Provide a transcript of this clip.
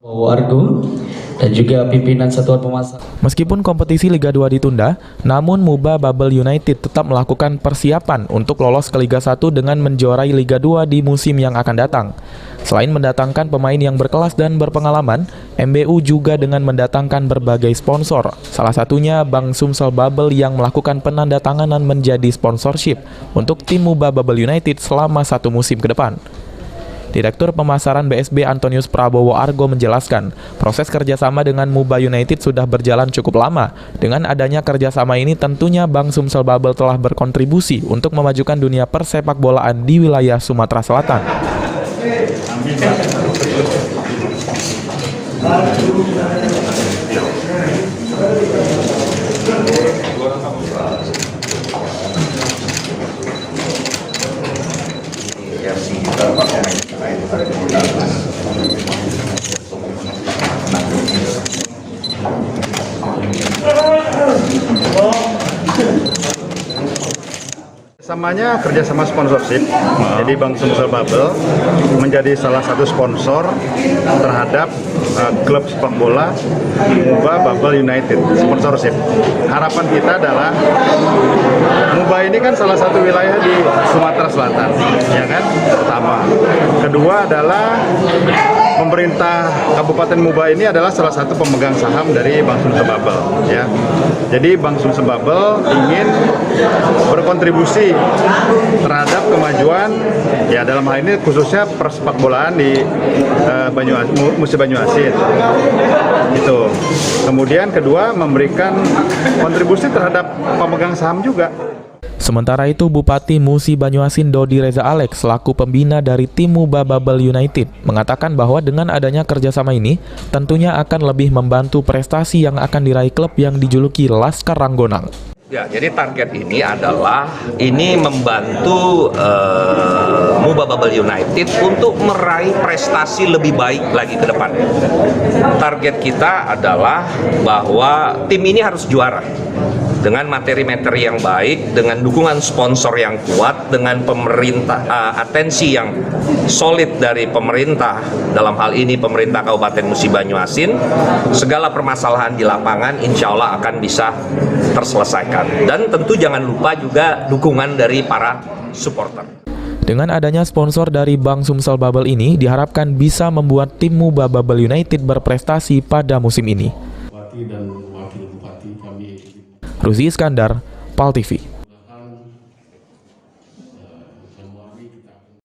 Argo dan juga pimpinan Satuan Pemasaran. Meskipun kompetisi Liga 2 ditunda, namun Muba Bubble United tetap melakukan persiapan untuk lolos ke Liga 1 dengan menjuarai Liga 2 di musim yang akan datang. Selain mendatangkan pemain yang berkelas dan berpengalaman, MBU juga dengan mendatangkan berbagai sponsor. Salah satunya Bank Sumsel Bubble yang melakukan penandatanganan menjadi sponsorship untuk tim Muba Bubble United selama 1 musim ke depan. Direktur Pemasaran BSB Antonius Prabowo Argo menjelaskan, proses kerjasama dengan Muba United sudah berjalan cukup lama. Dengan adanya kerjasama ini tentunya Bank Sumsel Bubble telah berkontribusi untuk memajukan dunia persepak bolaan di wilayah Sumatera Selatan. Samanya kerjasama sponsorship, jadi Bank Sumsel Bubble menjadi salah satu sponsor terhadap klub sepak bola Muba Bubble United sponsorship. Harapan kita adalah Muba ini kan salah satu wilayah di Sumatera Selatan, ya kan? Pertama, kedua adalah pemerintah Kabupaten Muba ini adalah salah satu pemegang saham dari Bank Sumsel Bubble, ya. Jadi Bank Sumsel Bubble ingin berkontribusi terhadap kemajuan, ya dalam hal ini khususnya persepak bolaan di Musi Banyuasin. Itu. Kemudian kedua memberikan kontribusi terhadap pemegang saham juga. Sementara itu, Bupati Musi Banyuasin Dodi Reza Alex selaku pembina dari tim Muba Bubble United mengatakan bahwa dengan adanya kerjasama ini tentunya akan lebih membantu prestasi yang akan diraih klub yang dijuluki Laskar Ranggonang. Ya, jadi target ini adalah membantu Muba Bubble United untuk meraih prestasi lebih baik lagi ke depannya. Target kita adalah bahwa tim ini harus juara dengan materi-materi yang baik, dengan dukungan sponsor yang kuat, dengan pemerintah atensi yang solid dari pemerintah, dalam hal ini pemerintah Kabupaten Musi Banyuasin, segala permasalahan di lapangan insya Allah akan bisa terselesaikan. Dan tentu jangan lupa juga dukungan dari para supporter. Dengan adanya sponsor dari Bank Sumsel Bubble ini diharapkan bisa membuat tim Muba Bubble United berprestasi pada musim ini. Ruzi Iskandar, PAL TV.